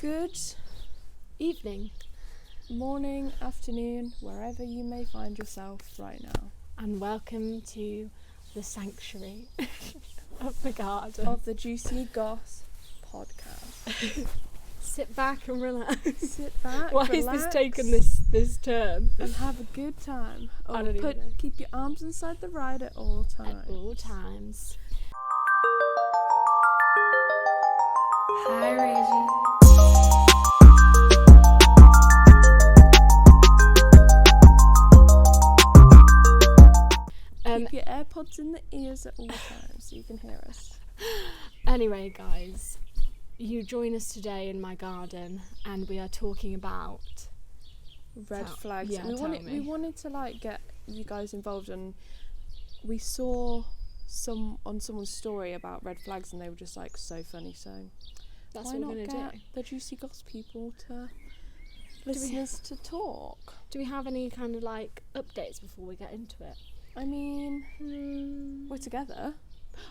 Good evening, morning, afternoon, wherever you may find yourself right now. and welcome to the sanctuary of the garden. Of the Juicy Goss Podcast. Sit back and relax. Sit back, Why relax, is this taken this turn? and have a good time. I don't even know. Keep your arms inside the ride at all times. At all times. Hi, Reggie. Keep your AirPods in the ears at all times so you can hear us. Anyway, guys, you join us today in my garden, and we are talking about Red flags. Yeah, we wanted to get you guys involved, and we saw on someone's story about red flags, and they were just so funny. So that's why what not we're gonna get do. the Juicy Goss people to listeners to talk? Do we have any kind of updates before we get into it? I mean, we're together.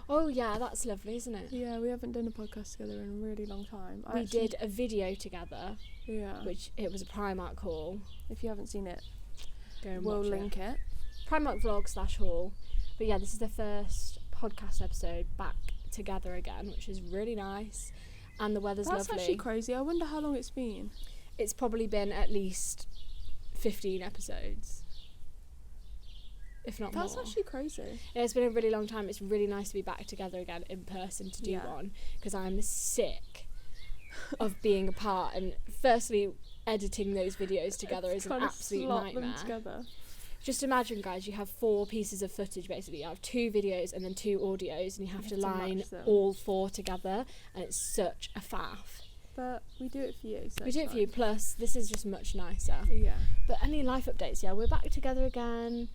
Oh yeah, that's lovely, isn't it? Yeah, we haven't done a podcast together in a really long time. We did a video together, Yeah. which it was a Primark haul. If you haven't seen it, Go and we'll watch link it. Primark vlog/haul. But yeah, this is the first podcast episode back together again, which is really nice, and the weather's That's lovely. actually crazy. I wonder how long it's been. It's probably been at least 15 episodes, if not That's more. actually crazy. Yeah, it's been a really long time. It's really nice to be back together again in person to do one, because I'm sick of being apart, and firstly editing those videos together is an absolute nightmare. Them together. Just imagine, guys, you have 4 pieces of footage basically. You have 2 videos and then 2 audios, and you have to line match them. all 4 together, and it's such a faff. But we do it for you. So We do it for you, plus this is just much nicer. Yeah. But any life updates? Yeah, we're back together again.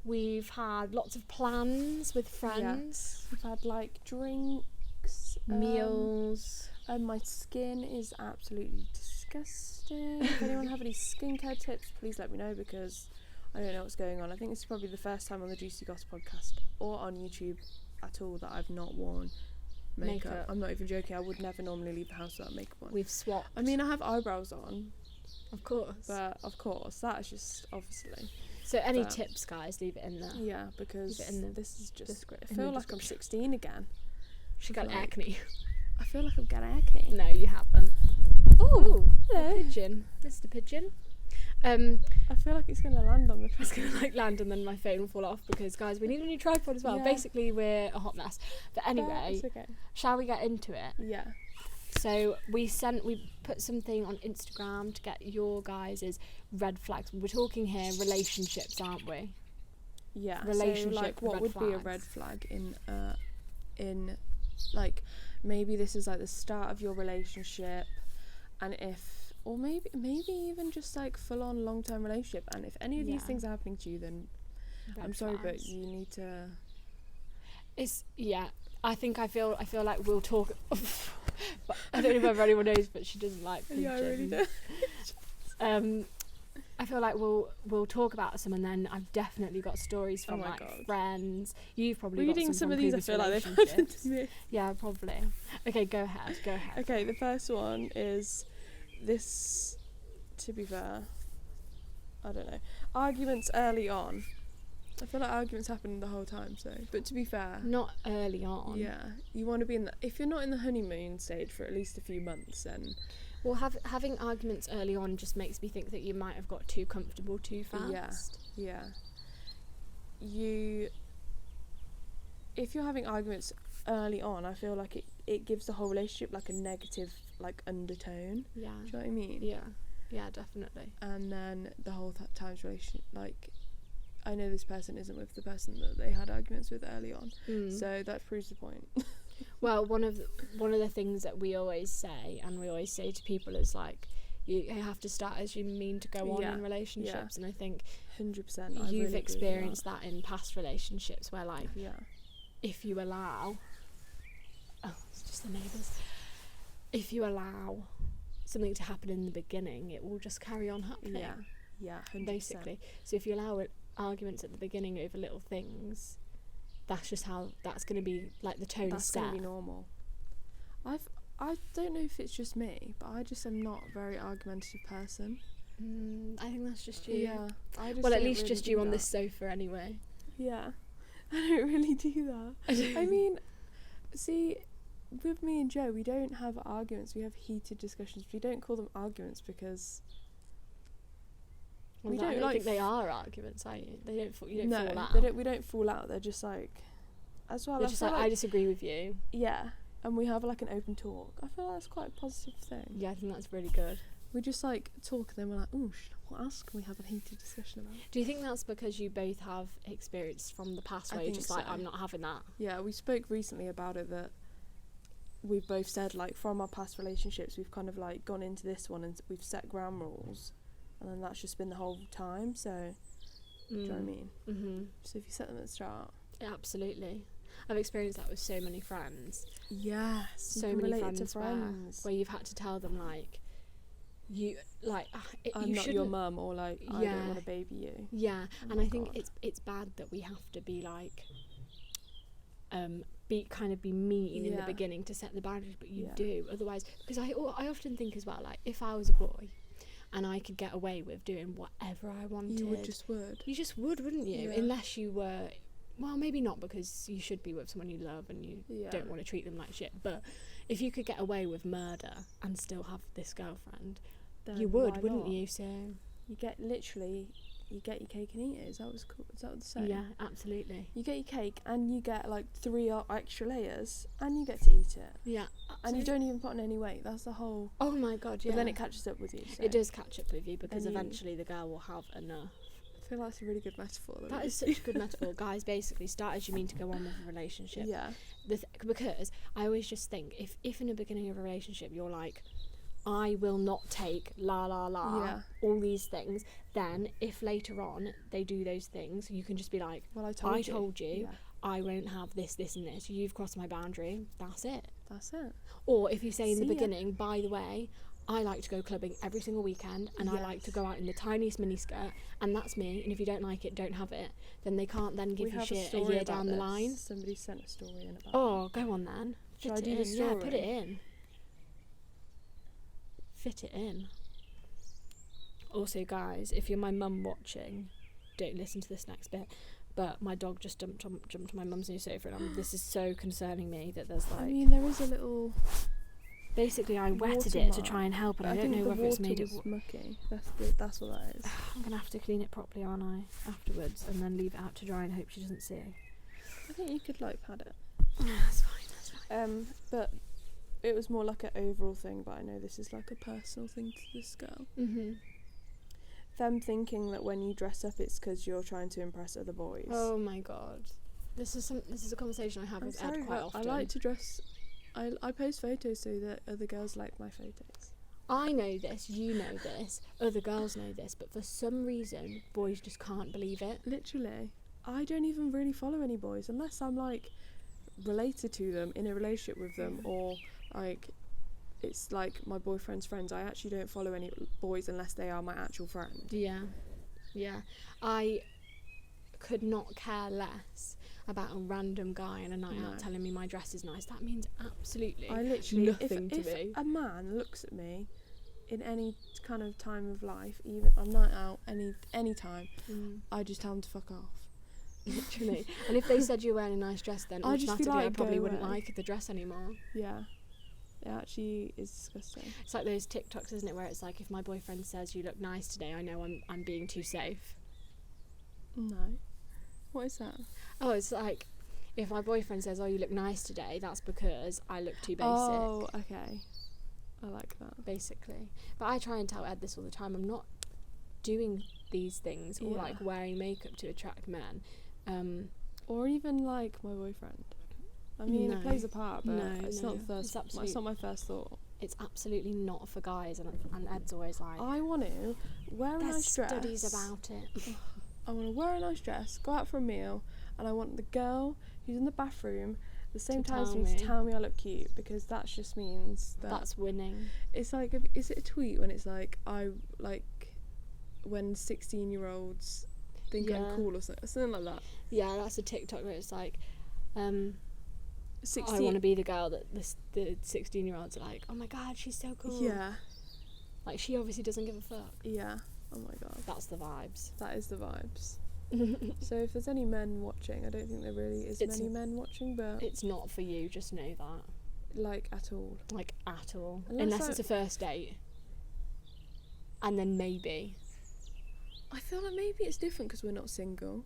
We've had lots of plans with friends. We've had drinks, Meals. And my skin is absolutely disgusting. If anyone have any skincare tips, please let me know, because I don't know what's going on. I think this is probably the first time on the Juicy Goss podcast or on YouTube at all that I've not worn makeup. I'm not even joking. I would never normally leave the house without makeup on. We've swapped. I mean, I have eyebrows on, Of course. but of course, that's just obviously. So any tips, guys, leave it in there. Yeah, because Leave it in the this is just. I in feel the like I'm 16 again. She got like- acne. I feel like I've got acne. No, you haven't. Oh, The hello. pigeon. Mr. Pigeon. I feel like it's going to land on the It's going to land and then my phone will fall off, because, guys, we need a new tripod as well. Yeah. Basically, we're a hot mess. But anyway, It's okay. shall we get into it? Yeah. So we put something on Instagram to get your guys' red flags. We're talking here relationships, aren't we? Yeah. Relationship So, what red would be a flags. red flag in maybe this is the start of your relationship, and or maybe even just full on long term relationship, and if any of these Yeah. things are happening to you, then Red I'm sorry, but flags. you need to. I feel like we'll talk. But I don't know if anyone knows, but she doesn't like pigeons. Yeah, I really do. I feel like we'll talk about some, and then I've definitely got stories from my God. friends. You've probably Reading got some from of these, I previous feel like they've happened to me. Yeah, probably. Okay, go ahead. Okay, the first one is this. To be fair, I don't know. Arguments early on. I feel like arguments happen the whole time. So, but to be fair, Not early on. yeah, you want to be if you're not in the honeymoon stage for at least a few months, then Well, having arguments early on just makes me think that you might have got too comfortable too fast. yeah. If you're having arguments early on, I feel like it gives the whole relationship a negative undertone. Yeah. Do you know what I mean? Yeah, definitely. And then the whole time's relationship, I know this person isn't with the person that they had arguments with early on, so that proves the point. Well, one of the things that we always say, and we always say to people, is you have to start as you mean to go on in relationships, and I think 100%. you've experienced that in past relationships where if you allow, it's just the neighbours. If you allow something to happen in the beginning, it will just carry on happening. Yeah, 100%. Basically. So if you allow arguments at the beginning over little things, that's just how that's going to be, the tone is set. That's going to be normal. I don't know if it's just me, but I just am not a very argumentative person. I think that's just you. Yeah. Well, at least just you on this sofa anyway. Yeah. I don't really do that. I mean, see, with me and Joe, we don't have arguments. We have heated discussions. We don't call them arguments because I don't think they are arguments, are you? They don't. You don't fall out. We don't fall out. They're just like, as well. They're just like, I disagree with you. Yeah, and we have like an open talk. I feel like that's quite a positive thing. Yeah, I think that's really good. We just like talk, and then we're like, oh, what else can we have a heated discussion about? Do you think that's because you both have experience from the past where you're just like, I'm not having that? Yeah, we spoke recently about it, that we've both said, like, from our past relationships, we've kind of like gone into this one and we've set ground rules, and then that's just been the whole time. So, do you know what I mean? Mm-hmm. So if you set them at the start. Yeah, absolutely. I've experienced that with so many friends. Yes. So many friends where you've had to tell them, like, you like I'm you not your mum, or like I don't want to baby you. Yeah. And I think it's bad that we have to be like be mean in the beginning to set the boundaries, but you do otherwise, because I often think as well, like, if I was a boy and I could get away with doing whatever I wanted, you just would, wouldn't you? Unless you were, well, maybe not, because you should be with someone you love and you don't want to treat them like shit, but if you could get away with murder and still have this girlfriend, then you would, wouldn't you? So you get your cake and eat it. Is that what's cool? Is that what they're saying? Yeah, absolutely. You get your cake and you get like 3 extra layers and you get to eat it. Yeah, absolutely. And you don't even put on any weight. That's the whole. Oh my god, yeah. But then it catches up with you. So. It does catch up with you, because eventually the girl will have enough. I feel like that's a really good metaphor. That is such a good metaphor. Guys, basically, start as you mean to go on with a relationship. Yeah. Because I always just think, if in the beginning of a relationship you're like, I will not take all these things, then if later on they do those things, you can just be like, well, I told you I won't have this, this and this. You've crossed my boundary. That's it. Or if you say in the beginning, by the way, I like to go clubbing every single weekend, and I like to go out in the tiniest miniskirt, and that's me, and if you don't like it, don't have it, then they can't then give you shit a year down the line. Somebody sent a story in about Oh, go on then. Should I do the story? Yeah, put it in. Fit it in. Also, guys, if you're my mum watching, don't listen to this next bit, but my dog just jumped on my mum's new sofa, and this is so concerning me that there's like... I mean, there is a little... Basically, I wetted it to try and help, and I don't know whether it's made it mucky. That's what that is. I'm gonna have to clean it properly, aren't I, afterwards, and then leave it out to dry and hope she doesn't see. I think you could like pad it. That's fine. But it was more like an overall thing. But I know this is like a personal thing to this girl. Mhm. Them thinking that when you dress up, it's because you're trying to impress other boys. Oh my god, this is a conversation I have with Ed quite often. I like to dress. I post photos so that other girls like my photos. I know this, you know this, other girls know this, but for some reason, boys just can't believe it. Literally. I don't even really follow any boys unless I'm like related to them, in a relationship with them, or like it's like my boyfriend's friends. I actually don't follow any boys unless they are my actual friend. Yeah. I could not care less about a random guy on a night out telling me my dress is nice. That means absolutely nothing to me. If a man looks at me in any kind of time of life, even on night out, any time, I just tell him to fuck off. Literally. And if they said you're wearing a nice dress, then automatically I probably wouldn't like the dress anymore. Yeah. It actually is disgusting. It's like those TikToks, isn't it, where it's like, if my boyfriend says you look nice today, I know I'm being too safe. No. What is that? Oh, it's like, if my boyfriend says, oh, you look nice today, that's because I look too basic. Oh, okay. I like that. Basically. But I try and tell Ed this all the time. I'm not doing these things, or like wearing makeup to attract men. Or even like my boyfriend. I mean, it plays a part, but it's not my first thought. It's absolutely not for guys, and Ed's always like, I want to wear a nice dress. There's studies about it. I want to wear a nice dress, go out for a meal, and I want the girl who's in the bathroom the same time as me to tell me I look cute, because that just means that's winning. It's like, is it a tweet when it's like, I like when 16-year-olds think I'm cool or something like that? Yeah, that's a TikTok where it's like, 16. I want to be the girl that the 16-year-olds are like, oh my god, she's so cool. Yeah. Like, she obviously doesn't give a fuck. Yeah. Oh my god. That's the vibes. That is the vibes. So if there's any men watching, I don't think there really is many men watching, but it's not for you, just know that. Like, at all. Like, at all. Unless it's a first date. And then maybe. I feel like maybe it's different because we're not single.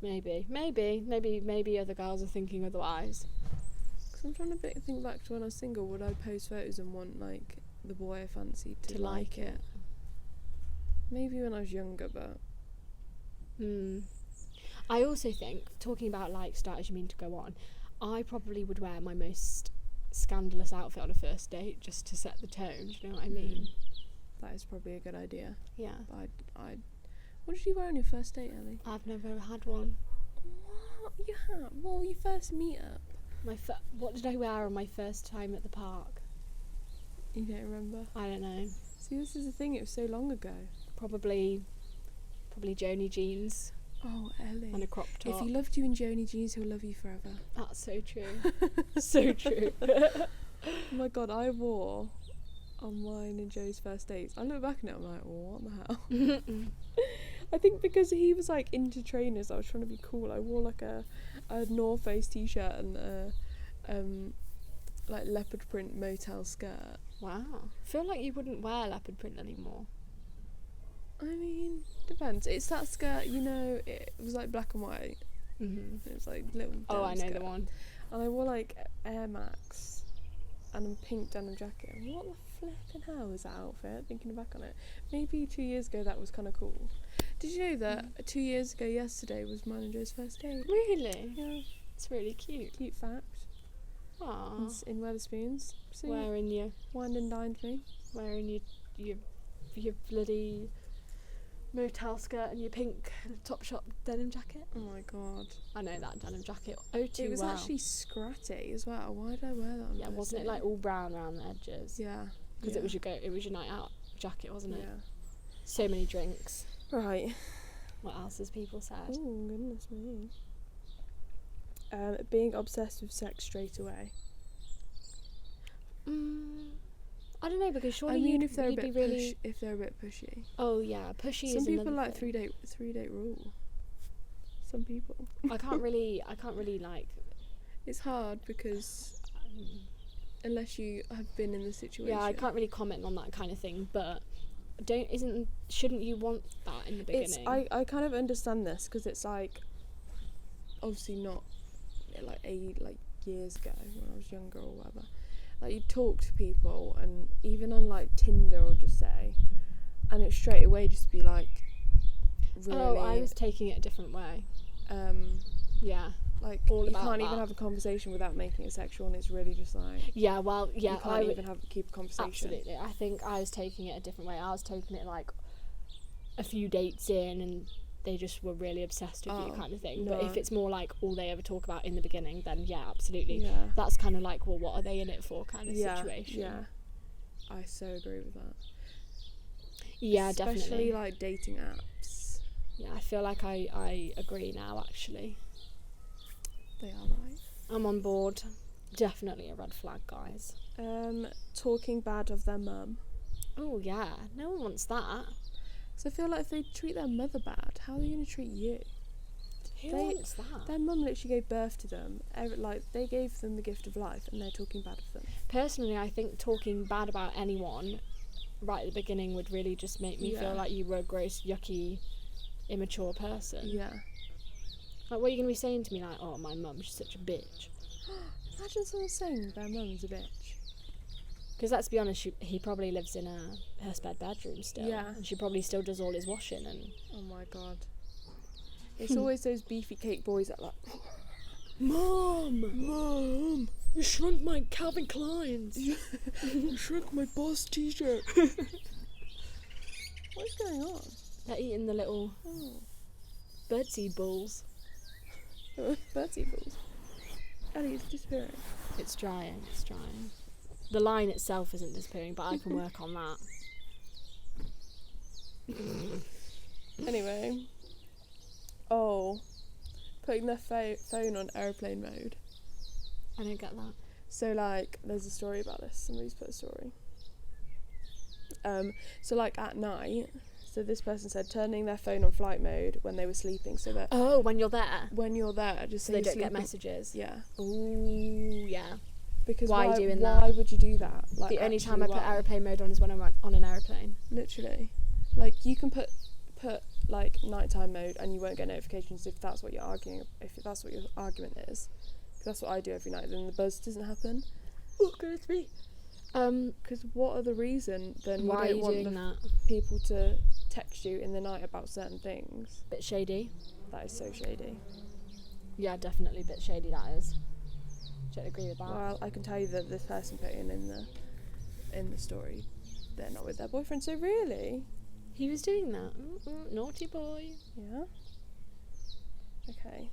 Maybe other girls are thinking otherwise. Because I'm trying to think back to when I was single. Would I post photos and want, like, the boy I fancied to like it? Maybe when I was younger, but... I also think, talking about, like, starters you mean to go on, I probably would wear my most scandalous outfit on a first date just to set the tone, do you know what I mean? That is probably a good idea. Yeah. But what did you wear on your first date, Ellie? I've never had one. What? You have? Well, your first meet up. What did I wear on my first time at the park? You don't remember? I don't know. See, this is the thing, it was so long ago. Probably Joni jeans. Oh, Ellie. And a crop top. If he loved you in Joni jeans, he'll love you forever. That's so true. So true. Oh my god, I wore on mine and Joe's first dates. I look back at it, I'm like, what the hell? I think because he was like into trainers, I was trying to be cool. I wore like a North Face t-shirt and a like leopard print motel skirt. Wow. I feel like you wouldn't wear leopard print anymore. I mean, depends. It's that skirt, you know, it was like black and white. Mm-hmm. It was like little Oh, I know skirt. the one. And I wore like Air Max and a pink denim jacket. What the flipping hell was that outfit? Thinking back on it. Maybe 2 years ago that was kind of cool. Did you know that 2 years ago yesterday was mine and Joe's first date? Really? Yeah. It's really cute. Cute fact. Aww. It's in Wetherspoons. So Wearing your wined and dined me. your bloody motel skirt and your pink Topshop denim jacket. Oh my god. I know that denim jacket. Oh, too It was well. actually scratty as well. Why did I wear that on Yeah, first wasn't it date? like all brown around the edges? Yeah. Because yeah. it was your night out jacket, wasn't it? Yeah. So many drinks. Right. What else has people said? Oh goodness me. Being obsessed with sex straight away. I don't know, because surely I mean, you'd, if they're you'd a bit be really. if they're a bit pushy. Oh yeah, pushy. Some is people another like thing. three date rule. Some people. I can't really like. It's hard because unless you have been in the situation. Yeah, I can't really comment on that kind of thing, but shouldn't you want that in the beginning? I kind of understand this because it's like obviously not like years ago when I was younger or whatever. Like you talk to people and even on like Tinder or just say, and it straight away just be like really. Oh, I was taking it a different way. Yeah. Like all you about can't that. even have a conversation without making it sexual, and it's really just like Yeah, well, yeah, you can't even keep a conversation. Absolutely. I think I was taking it a different way. I was taking it like a few dates in and they just were really obsessed with you kind of thing. No. But if it's more like all they ever talk about in the beginning, then yeah, absolutely. Yeah. That's kind of like, well, what are they in it for kind of situation. Yeah, I so agree with that. Yeah, Especially definitely. like dating apps. Yeah, I feel like I agree now, actually. They are right. I'm on board. Definitely a red flag, guys. Talking bad of their mum. Oh, yeah. No one wants that. So I feel like if they treat their mother bad, how are they going to treat you? Who wants that? Their mum literally gave birth to them. They gave them the gift of life, and they're talking bad of them. Personally, I think talking bad about anyone right at the beginning would really just make me feel like you were a gross, yucky, immature person. Yeah. Like, what are you going to be saying to me? Like, oh, my mum, she's such a bitch. Imagine someone saying their mum's a bitch. Because let's be honest, he probably lives in her spare bedroom still. Yeah. And she probably still does all his washing and... Oh my god. It's always those beefy cake boys that like... Mum, you shrunk my Calvin Klein's. You shrunk my Boss t-shirt. What's going on? They're eating the little birdseed balls. Birdseed balls. Ellie, it's disappearing. It's drying. The line itself isn't disappearing, but I can work on that. Anyway. Putting their phone on airplane mode. I don't get that. So, like, there's a story about this. Somebody's put a story. So, like, at night, so this person said turning their phone on flight mode when they were sleeping, so that... Oh, when you're there? When you're there, just so they don't get messages? Yeah. Ooh, yeah. Because why are you doing that? Why would you do that? Like, the only time I put aeroplane mode on is when I'm on an aeroplane. Literally. Like, you can put like nighttime mode and you won't get notifications if that's what you're arguing, if that's what your argument is. Because that's what I do every night. Then the buzz doesn't happen. Oh, goodness me. Because what other reason then why you don't are you doing that? People to text you in the night about certain things? Bit shady. That is so shady. Yeah, definitely a bit shady, that is. Don't agree with that. Well, I can tell you that this person put in the story, they're not with their boyfriend, so really? He was doing that. Naughty boy. Yeah. Okay.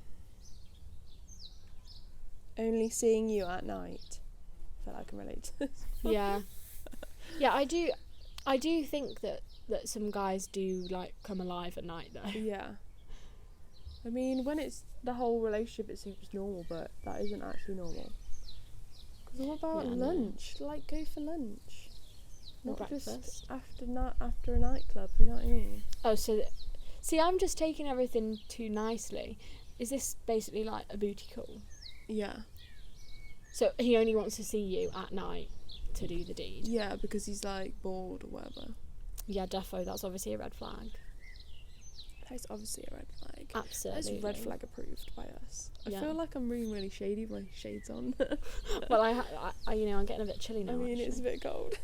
Only seeing you at night. I feel like I can relate to this. Yeah. Yeah, I do think that some guys do, like, come alive at night, though. Yeah. I mean, when it's the whole relationship, it seems normal, but that isn't actually normal. Because what about lunch? No. Like, go for lunch. Or Not breakfast. Just after a nightclub, you know what I mean? Oh, so... see, I'm just taking everything too nicely. Is this basically, like, a booty call? Yeah. So he only wants to see you at night to do the deed? Yeah, because he's, like, bored or whatever. Yeah, defo, that's obviously a red flag. That's obviously a red flag. Absolutely. That's red flag approved by us. Yeah. I feel like I'm being really shady with my shades on. Well, I you know, I'm getting a bit chilly now. I mean, actually. it's a bit cold.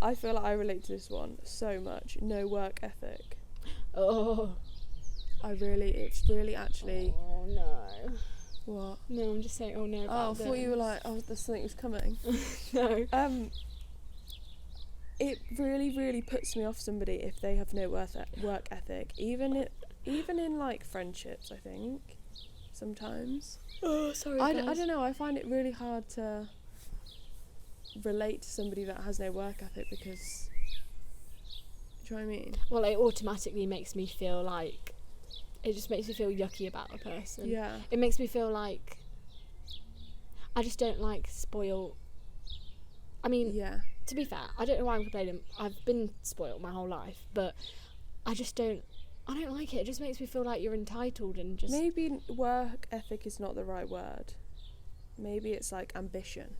I feel like I relate to this one so much. No work ethic. Oh. It's really actually... Oh, no. What? No, I'm just saying, oh, no. Oh, I thought you were like, oh, there's something was coming. No. It really, really puts me off somebody if they have no work ethic. Even in like friendships, I think sometimes. Oh, sorry. I don't know. I find it really hard to relate to somebody that has no work ethic because. Do you know what I mean? Well, it automatically makes me feel like. It just makes me feel yucky about a person. Yeah. It makes me feel like. I just don't like spoil. I mean. Yeah. To be fair, I don't know why I'm complaining. I've been spoiled my whole life, but I don't like it. It just makes me feel like you're entitled and just... Maybe work ethic is not the right word. Maybe it's like ambition.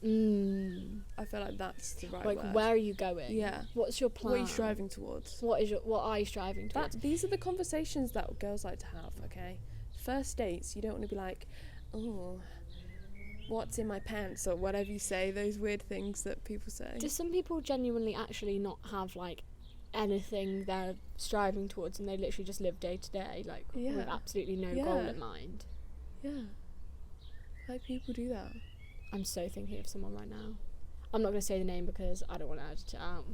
I feel like that's the right word. Like, where are you going? Yeah. What's your plan? What are you striving towards? What are you striving towards? These are the conversations that girls like to have, okay? First dates, you don't want to be like, oh... what's in my pants or whatever you say, those weird things that people say. Do some people genuinely actually not have like anything they're striving towards and they literally just live day to day like with absolutely no goal in mind? Yeah. Like people do that. I'm so thinking of someone right now. I'm not going to say the name because I don't want to edit it out.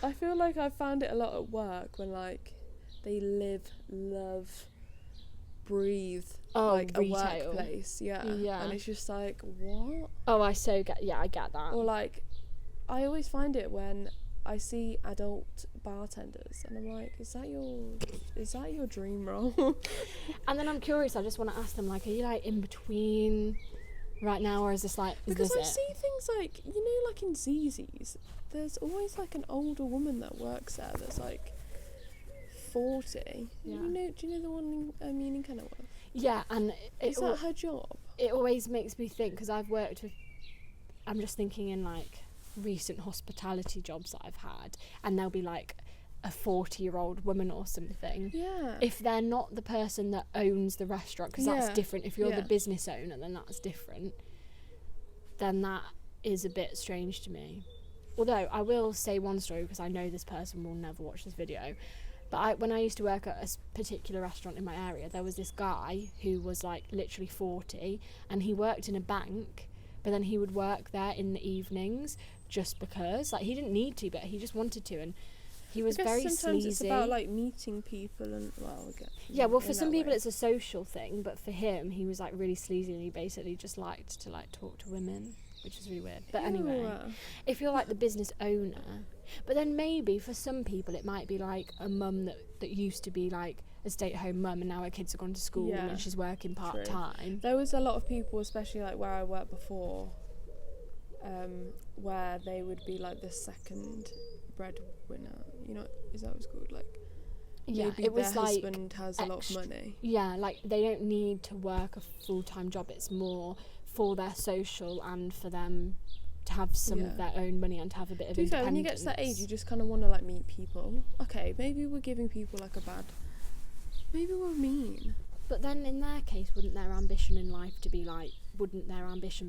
I feel like I found it a lot at work when like they live, love, breathe like retail. A workplace, yeah, and it's just like what? Oh, I get that. Or like, I always find it when I see adult bartenders, and I'm like, is that your dream role? And then I'm curious. I just want to ask them, like, are you like in between right now, or is this like? Because I see things like like in ZZ's, there's always like an older woman that works there that's like 40. Yeah. Do you know the one I mean in Kenilworth? Yeah, and is that her job? It always makes me think, because I've worked with, I'm just thinking in like recent hospitality jobs that I've had, and there'll be like a 40-year-old woman or something. Yeah. If they're not the person that owns the restaurant, because that's different. If you're the business owner, then that's different. Then that is a bit strange to me. Although I will say one story, because I know this person will never watch this video. But when I used to work at a particular restaurant in my area, there was this guy who was like literally 40, and he worked in a bank, but then he would work there in the evenings just because, like, he didn't need to, but he just wanted to, and he was very sleazy. Sometimes it's about like meeting people and for some people it's a social thing, but for him he was like really sleazy, and he basically just liked to like talk to women, which is really weird. But anyway, if you're like the business owner, but then maybe for some people it might be like a mum that used to be like a stay-at-home mum, and now her kids are gone to school and she's working part-time. There was a lot of people, especially like where I worked before, where they would be like the second breadwinner. You know, is that what it's called? Like, maybe it was their like husband has a lot of money. Yeah, like they don't need to work a full-time job. It's more for their social and for them to have some of their own money and to have a bit of independence. When you get to that age, you just kind of want to like meet people. Okay, maybe we're giving people like a bad. Maybe we're mean. But then in their case, wouldn't their ambition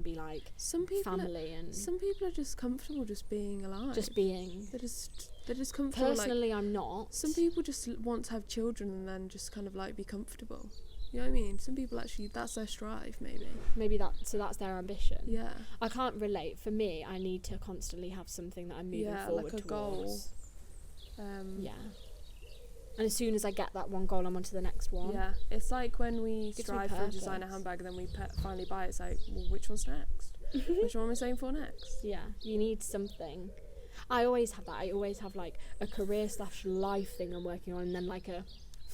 be like some people family? And some people are just comfortable just being alive. They're just comfortable. Personally, I'm not. Some people just want to have children and then just kind of like be comfortable. You know what I mean? Some people actually, that's their strive, maybe. That's their ambition. Yeah. I can't relate. For me, I need to constantly have something that I'm moving forward like a towards. Goal. And as soon as I get that one goal, I'm on to the next one. Yeah. It's like when we strive for a designer handbag and then we finally buy it. It's like, well, which one's next? Which one am I saying for next? Yeah. You need something. I always have that. I always have like a career/life thing I'm working on, and then like a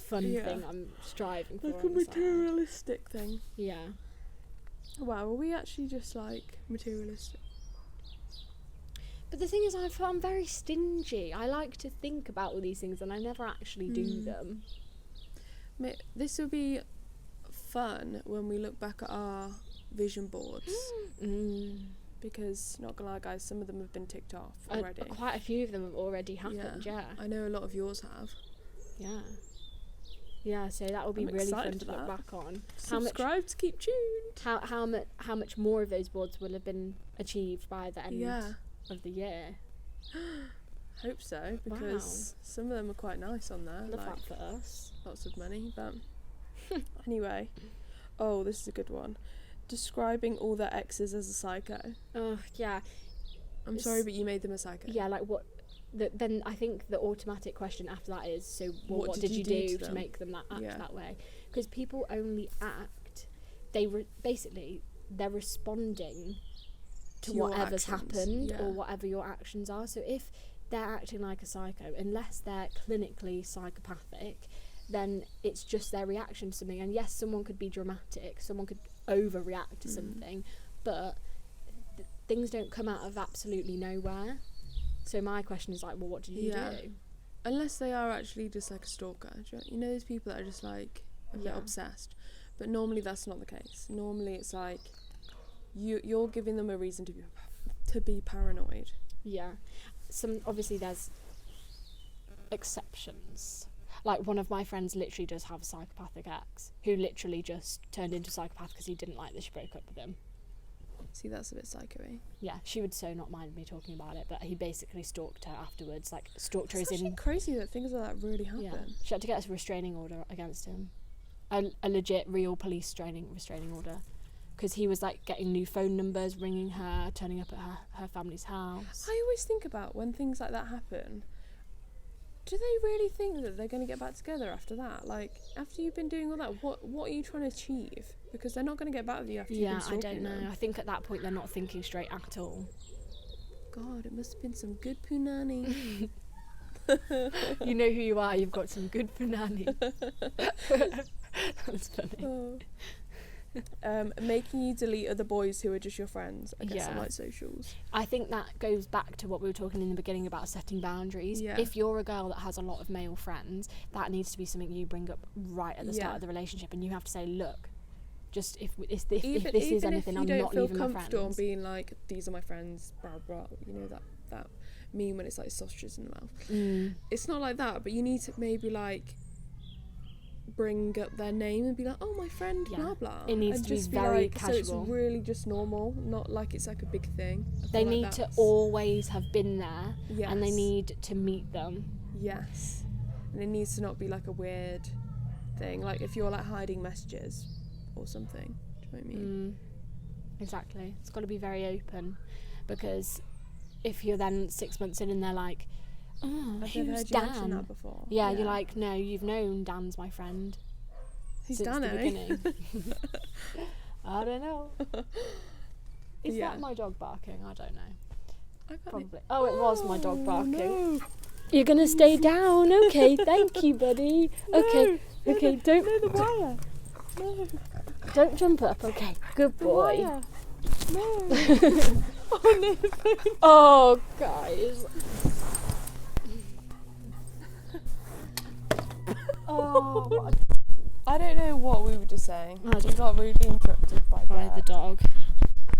fun thing I'm striving for. Like a materialistic thing. Yeah. Wow, are we actually just like materialistic? But the thing is, I'm very stingy. I like to think about all these things and I never actually do them. This will be fun when we look back at our vision boards. Because, not gonna lie guys, some of them have been ticked off already. Quite a few of them have already happened, yeah. I know a lot of yours have. Yeah. Yeah, so that will be really fun to look back on. Subscribe to keep tuned. How much more of those boards will have been achieved by the end of the year? Hope so, because some of them are quite nice on there. Love that for us. Lots of money, but anyway. Oh, this is a good one. Describing all their exes as a psycho. Oh, yeah. I'm sorry, but you made them a psycho. Yeah, like what? Then I think the automatic question after that is, so what did you do to make them act that way? Because people only act, they're responding to whatever's happened or whatever your actions are. So if they're acting like a psycho, unless they're clinically psychopathic, then it's just their reaction to something. And yes, someone could be dramatic, someone could overreact to something, but things don't come out of absolutely nowhere. So my question is like, well, what did you do? Unless they are actually just like a stalker. You know those people that are just like a bit obsessed. But normally that's not the case. Normally it's like you're giving them a reason to be paranoid. Yeah. Obviously there's exceptions. Like one of my friends literally does have a psychopathic ex who literally just turned into a psychopath because he didn't like that she broke up with him. See, that's a bit psycho-y. Yeah, she would so not mind me talking about it, but he basically stalked her afterwards. Like, stalked her as in... It's crazy that things like that really happen. Yeah, she had to get a restraining order against him. A legit, real police restraining order. Because he was, like, getting new phone numbers, ringing her, turning up at her family's house. I always think about when things like that happen, do they really think that they're going to get back together after that? Like, after you've been doing all that, what are you trying to achieve? Because they're not going to get back with you after you've been stalking them. I don't know. I think at that point they're not thinking straight at all. God, it must have been some good punani. You know who you are, you've got some good punani. That's funny. Oh. Making you delete other boys who are just your friends, I guess, on like socials. I think that goes back to what we were talking in the beginning about setting boundaries. Yeah. If you're a girl that has a lot of male friends, that needs to be something you bring up right at the start of the relationship, and you have to say, look, just if this is anything, I'm not leaving my friends. Even if you don't feel comfortable on being like, these are my friends, blah blah, you know, that meme when it's like sausages in the mouth. It's not like that, but you need to maybe like bring up their name and be like, oh, my friend, blah blah. It needs to be very like, casual. So it's really just normal, not like it's like a big thing. They need to always have been there, and they need to meet them. Yes, and it needs to not be like a weird thing, like if you're like hiding messages or something. Do you know what I mean? Exactly. It's got to be very open, because if you're then 6 months in and they're like, oh, who's Dan? That before. Yeah, you're like, no, you've known Dan's my friend. Who's since Dan, the beginning. I don't know. Is that my dog barking? I don't know. Probably. Oh, it was my dog barking. No. You're going to stay down. Okay, thank you, buddy. Okay, okay, don't... No, the wire. No. Don't jump up. Okay, good boy. The wire. No. Oh, no. Oh, guys. Oh, I don't know what we were just saying. I don't We got really interrupted by the dog.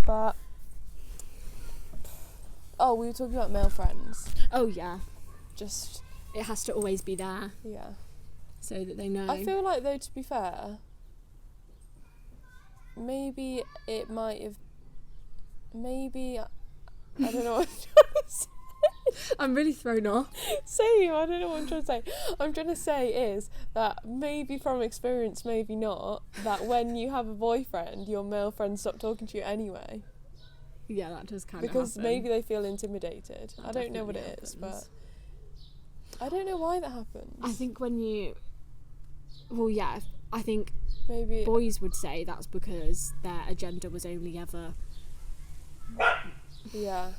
But we were talking about male friends. Oh, yeah. Just It has to always be there yeah. so that they know. I feel like, though, to be fair, maybe it might have. Maybe I don't know what I'm trying to say. I'm really thrown off. Same, I don't know what I'm trying to say. I'm trying to say is that maybe from experience, maybe not, that when you have a boyfriend, your male friends stop talking to you anyway. Yeah, that does kind of Because happen. maybe they feel intimidated. That I don't know what it definitely is, happens. but I don't know why that happens. I think when you... Well, yeah, I think maybe boys would say that's because their agenda was only ever... Yeah.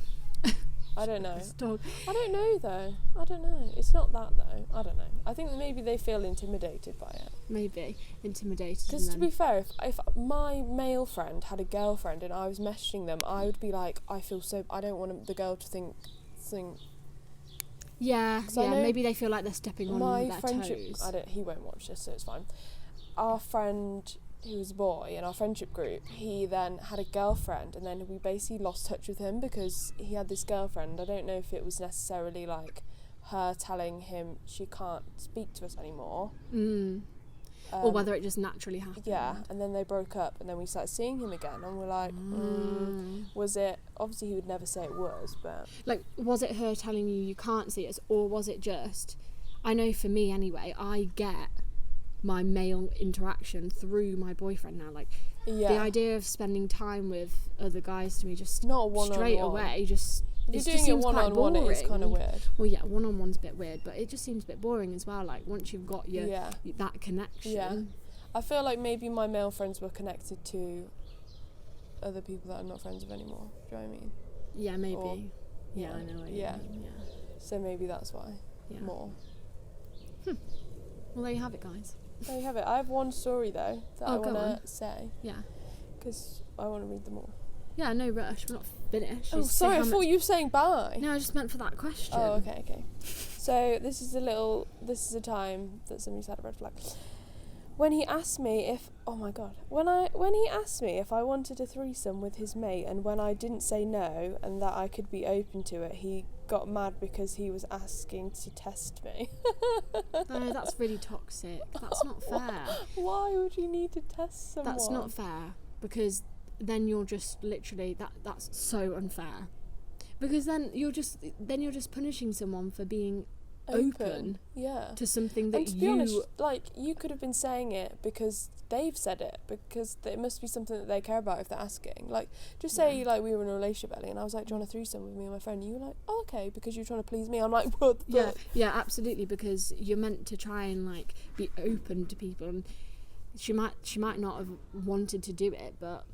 I don't know. This dog. I don't know though. I don't know. It's not that though. I don't know. I think maybe they feel intimidated by it. Maybe. Intimidated. Because to and then... be fair, if my male friend had a girlfriend and I was messaging them, I would be like, I feel so... I don't want the girl to think Yeah, 'cause I yeah. know Maybe they feel like they're stepping on my their friendship... toes. He won't watch this, so it's fine. Our friend... who was a boy in our friendship group, he then had a girlfriend, and then we basically lost touch with him because he had this girlfriend. I don't know if it was necessarily like her telling him she can't speak to us anymore. Or whether it just naturally happened. Yeah, and then they broke up, and then we started seeing him again, and we're like, was it... Obviously he would never say it was, but... Like, was it her telling you can't see us, or was it just... I know for me anyway, I get my male interaction through my boyfriend now. Like, Yeah. the idea of spending time with other guys to me just Not one-on-one. straight away just... If It you're just doing it seems quite one-on-one, it is kind of boring. weird. Well, yeah, one-on-one's a bit weird, but it just seems a bit boring as well. Like, once you've got your Yeah. that connection. Yeah. I feel like maybe my male friends were connected to other people that I'm not friends with anymore. Do you know what I mean? Yeah, maybe. Or- yeah, I know what you Yeah. mean. Yeah. So maybe that's why. Yeah. More. Well, there you have it, guys. There you have it. I have one story though that I Oh, go want to say Yeah. because I want to read them all. Yeah, no rush. We're not finished. Oh, Just say sorry. I how thought much- you were saying bye. No, I just meant for that question. Oh, okay. So this is a time that somebody's had a red flag. When he asked me if, oh my god, when he asked me if I wanted a threesome with his mate, and when I didn't say no and that I could be open to it, he got mad because he was asking to test me. No, that's really toxic. That's not fair. Why would you need to test someone? That's not fair, because then you're just literally that's so unfair. Because then you're just punishing someone for being open Yeah. to something that And to be honest, like, you could have been saying it because they've said it, because it must be something that they care about if they're asking. Like, just say, like, we were in a relationship, Ellie, and I was like, do you want a threesome with me and my friend? And you were like, oh, okay, because you're trying to please me. I'm like, what the fuck? Yeah, absolutely, because you're meant to try and, like, be open to people, and she might not have wanted to do it, but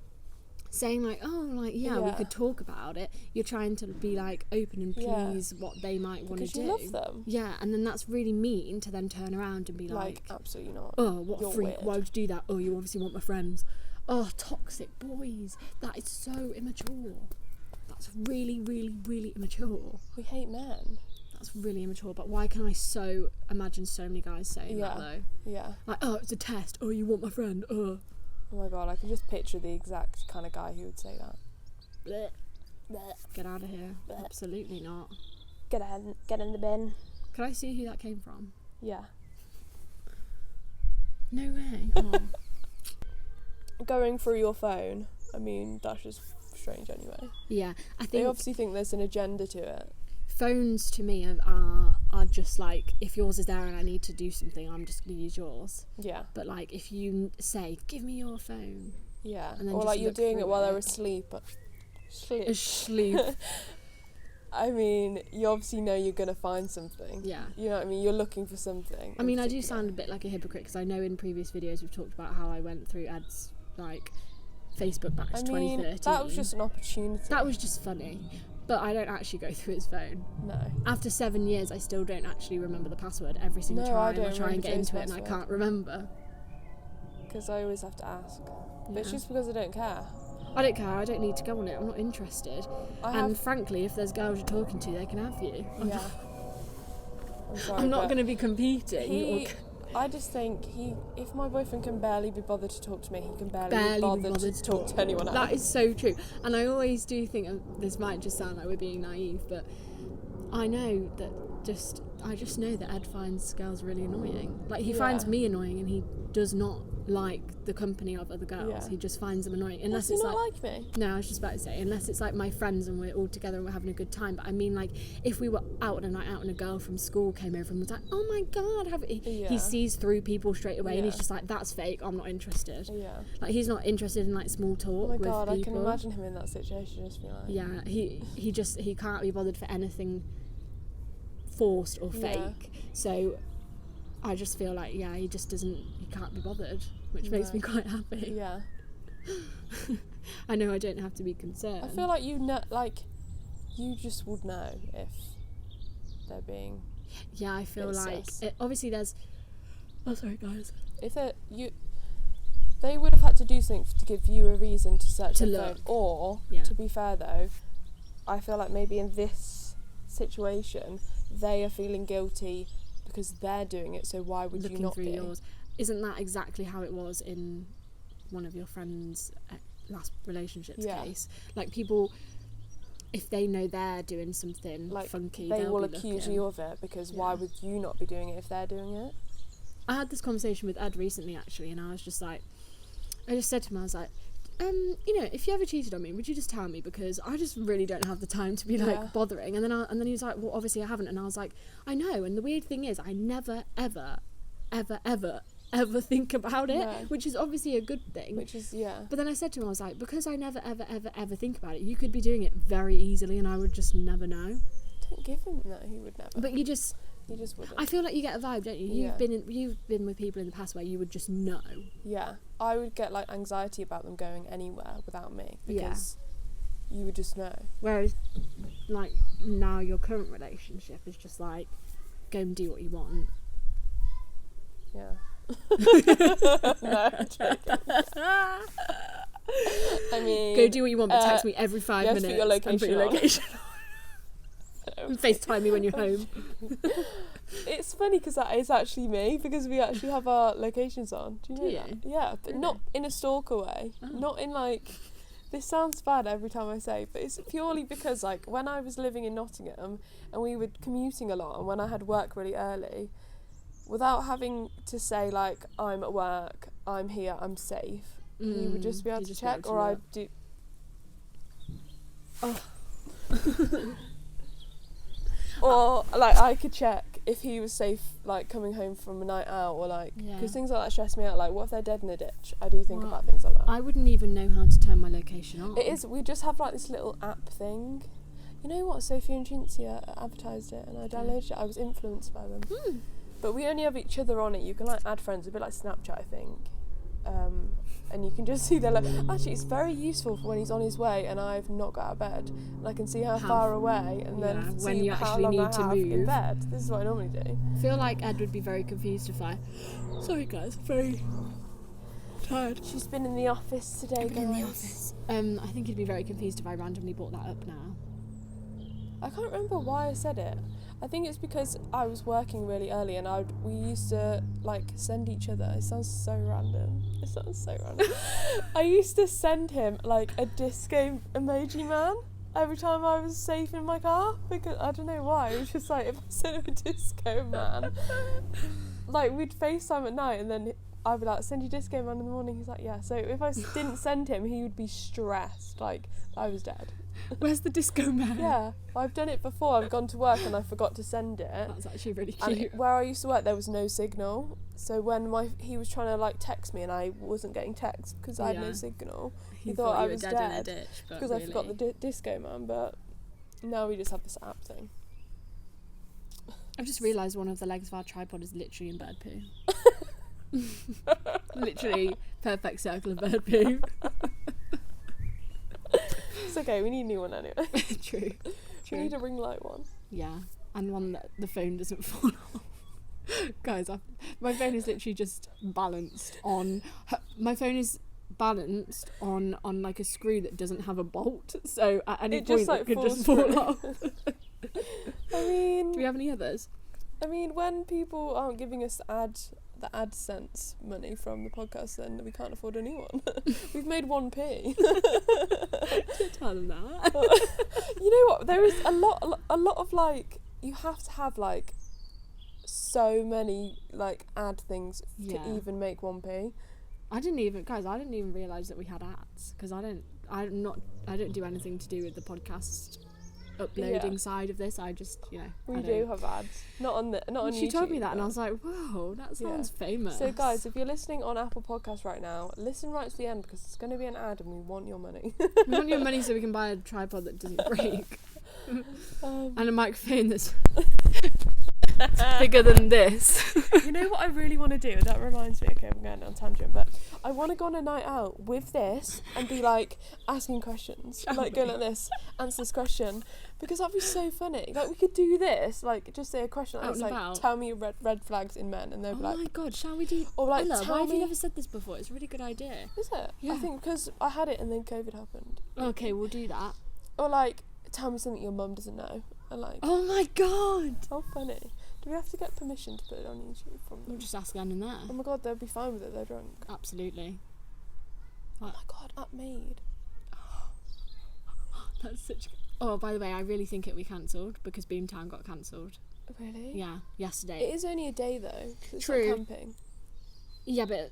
saying like, oh, like, yeah, we could talk about it, you're trying to be like open and please what they might want to do. Because you love them. Yeah, and then that's really mean to then turn around and be like absolutely not. Oh, what You're a freak, weird. why would you do that? Oh, you obviously want my friends. Oh, toxic boys. That is so immature. That's really, really, really immature. We hate men. That's really immature, but why can I so imagine so many guys saying that though? Yeah. Like, oh, it's a test. Oh, you want my friend. Oh my god, I can just picture the exact kind of guy who would say that. Blech. Get out of here. Blech. Absolutely not. Get in the bin. Could I see who that came from? Yeah. No way. Oh. Going through your phone, I mean, that's just strange anyway. Yeah, I think they obviously think there's an agenda to it. Phones to me are just like, if yours is there and I need to do something, I'm just going to use yours. Yeah. But like, if you say, give me your phone. Yeah. And then or just like you're look doing it through while they're asleep. Asleep. I mean, you obviously know you're going to find something. Yeah. You know what I mean? You're looking for something. I mean, I do sound a bit like a hypocrite because I know in previous videos we've talked about how I went through Ed's, like, Facebook back to 2013. That was just an opportunity. That was just funny. But I don't actually go through his phone. No. After 7 years, I still don't actually remember the password every single time. I try and get into it and I can't remember. Because I always have to ask. But it's just because I don't care. I don't care. I don't need to go on it. I'm not interested. And frankly, if there's girls you're talking to, they can have you. I'm sorry, I'm not going to be competing. I just think if my boyfriend can barely be bothered to talk to me, he can barely be bothered to talk to anyone else. That is so true. And I always do think, this might just sound like we're being naive, but I know that I just know that Ed finds girls really annoying. Like, he finds me annoying, and he does not like the company of other girls. Yeah. He just finds them annoying. Unless it's like me. No, I was just about to say, unless it's like my friends and we're all together and we're having a good time. But I mean, like, if we were out on a night out and a girl from school came over and was like, oh my god, he sees through people straight away, and he's just like, that's fake, I'm not interested. Like, he's not interested in like small talk with people. Oh my god, I can imagine him in that situation. Just be like, he can't be bothered for anything forced or fake. So I just feel like he can't be bothered, which makes me quite happy. Yeah. I know I don't have to be concerned. I feel like you just would know if they're being. Yeah, I feel like obviously there's. Oh, sorry, guys. If they would have had to do something to give you a reason to search the phone, or to be fair though, I feel like maybe in this situation they are feeling guilty because they're doing it, so why would you not be? Yours. Isn't that exactly how it was in one of your friends' last relationships case? Like, people, if they know they're doing something like funky, they will accuse you of it, because why would you not be doing it if they're doing it? I had this conversation with Ed recently, actually, and I was just like, I just said to him, I was like, if you ever cheated on me, would you just tell me, because I just really don't have the time to be like bothering. And then he was like, well, obviously I haven't. And I was like, I know. And the weird thing is, I never ever think about it, which is obviously a good thing. But then I said to him, I was like, because I never ever think about it, you could be doing it very easily and I would just never know. Don't give him that. He would never. But you just wouldn't. I feel like you get a vibe, don't you? You've been with people in the past where you would just know. Yeah, I would get like anxiety about them going anywhere without me, because you would just know. Whereas, like, now your current relationship is just like, go and do what you want. Yeah. No, I'm joking. I mean, go do what you want, but text me every 5 minutes. Put your location. And FaceTime me when you're home. It's funny because that is actually me, because we actually have our locations on. Do you know that? Yeah, but not in a stalker way. Not in like. This sounds bad every time I say, but it's purely because, like, when I was living in Nottingham and we were commuting a lot, and when I had work really early, without having to say like, I'm at work, I'm here, I'm safe, you would just be able to check, or I'd do. Oh. Or like, I could check if he was safe, like coming home from a night out, or like, because things like that stress me out. Like, what if they're dead in a ditch? I do think about things like that. I wouldn't even know how to turn my location on. It is. We just have like this little app thing. You know what? Sophie and Cinzia advertised it, and I downloaded it. I was influenced by them. But we only have each other on it. You can like add friends, a bit like Snapchat, I think. And you can just see they're like, actually, it's very useful for when he's on his way and I've not got out of bed, and I can see how far away, and then when see you how actually long need I to have move in bed. This is what I normally do. I feel like Ed would be very confused if I. Sorry, guys, very tired. She's been in the office today, guys. In the office. I think he'd be very confused if I randomly brought that up now. I can't remember why I said it. I think it's because I was working really early, and we used to like send each other. It sounds so random. I used to send him like a disco emoji man every time I was safe in my car, because I don't know why. It was just like, if I sent him a disco man, like, we'd FaceTime at night, and then I'd be like, send you disco man in the morning. He's like, yeah. So if I didn't send him, he would be stressed, like I was dead. Where's the disco man? Yeah, I've done it before. I've gone to work and I forgot to send it. That's actually really cute. And where I used to work, there was no signal. So when he was trying to like text me and I wasn't getting text because I had no signal, he thought I was dead in a ditch, because I forgot the disco man. But now we just have this app thing. I've just realised one of the legs of our tripod is literally in bird poo. Literally perfect circle of bird poo. It's okay, we need a new one anyway. True. We need a ring light one. Yeah, and one that the phone doesn't fall off. Guys, my phone is literally just balanced on... My phone is balanced on like a screw that doesn't have a bolt, so at any point it could just fall off. I mean... Do we have any others? I mean, when people aren't giving us the AdSense money from the podcast, then we can't afford a new one. We've made 1p. Don't tell them that. You know what? There is a lot of like, you have to have like so many like ad things to even make 1p. I didn't even realise that we had ads, because I don't do anything to do with the podcast uploading side of this. I just, we do have ads, not on YouTube. She told me that, and I was like, whoa, that sounds famous. So guys, if you're listening on Apple Podcasts right now, listen right to the end, because it's going to be an ad and we want your money. We want your money so we can buy a tripod that doesn't break. And a microphone that's bigger than this. You know what I really want to do? That reminds me, okay, I'm going on tangent, but I want to go on a night out with this and be like asking questions, like going like this, answer this question, because that'd be so funny. Like, we could do this, like just say a question like, like tell me red flags in men, and they'll be like, oh my god, shall we do? Or like, Ella, why have you never said this before? It's a really good idea. Is it? Yeah. I think because I had it and then COVID happened. Okay, we'll do that. Or like, tell me something your mum doesn't know, and like, oh my god, how funny. Do we have to get permission to put it on YouTube from them? We'll just ask them in there. Oh my god, they'll be fine with it, they're drunk. Absolutely. Oh my god, App Made. That's such... Oh, by the way, I really think it'll be cancelled, because Boomtown got cancelled. Really? Yeah, yesterday. It is only a day though, 'cause it's True. like camping. Yeah, but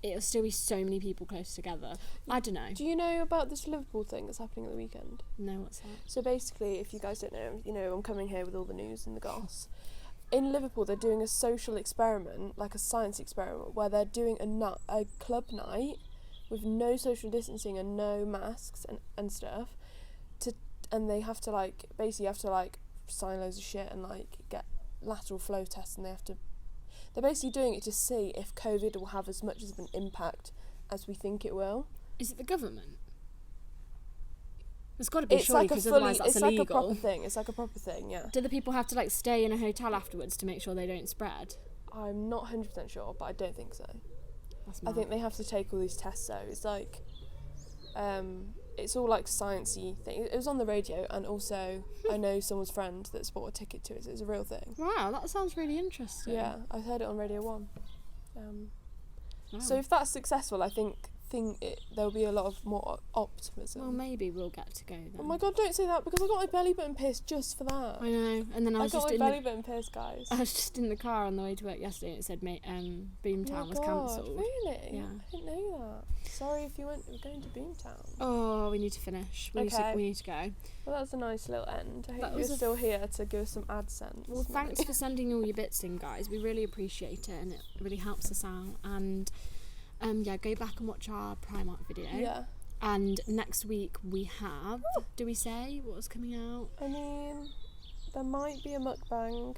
it'll still be so many people close together. I don't know. Do you know about this Liverpool thing that's happening at the weekend? No, what's that? So basically, if you guys don't know, I'm coming here with all the news and the goss. In Liverpool, they're doing a social experiment, like a science experiment, where they're doing a club night with no social distancing and no masks and stuff, and they have to like, basically you have to like sign loads of shit and like get lateral flow tests, and they're basically doing it to see if COVID will have as much of an impact as we think it will. Is it the government? It's got to be, It's surely, like because otherwise that's illegal. like a proper thing. It's like a proper thing, yeah. Do the people have to like stay in a hotel afterwards to make sure they don't spread? I'm not 100% sure, but I don't think so. That's I mad. think they have to take all these tests though. It's like, it's all like sciencey thing. It was on the radio, and also I know someone's friend that's bought a ticket to it. So it's a real thing. Wow, that sounds really interesting. Yeah, I heard it on Radio 1. Wow. So if that's successful, I think there'll be a lot of more optimism. Well, maybe we'll get to go then. Oh my god, don't say that, because I got my belly button pierced just for that. I know, and then I was got just my in belly button pierced, guys. I was just in the car on the way to work yesterday, and it said Boomtown was cancelled. Really? Yeah. I didn't know that. Sorry if we're going to Boomtown. Oh, we need to finish. We need to go. Well, that's a nice little end. I That hope you're was still here to give us some AdSense. Well, thanks for sending all your bits in, guys. We really appreciate it, and it really helps us out. And go back and watch our Primark video. Yeah. And next week we have... Do we say what's coming out? I mean, there might be a mukbang.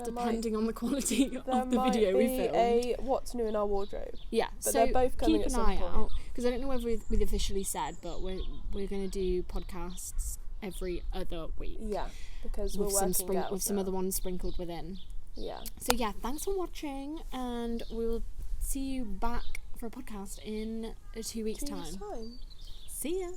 Depending on the quality of the video we filmed. A what's new in our wardrobe. Yeah, but so they're both coming keep at an some eye point. out, because I don't know whether we've officially said, but we're going to do podcasts every other week. Yeah, because we're working out with some other ones sprinkled within. Yeah. So yeah, thanks for watching, and we'll see you back for a podcast in 2 weeks' time. See ya.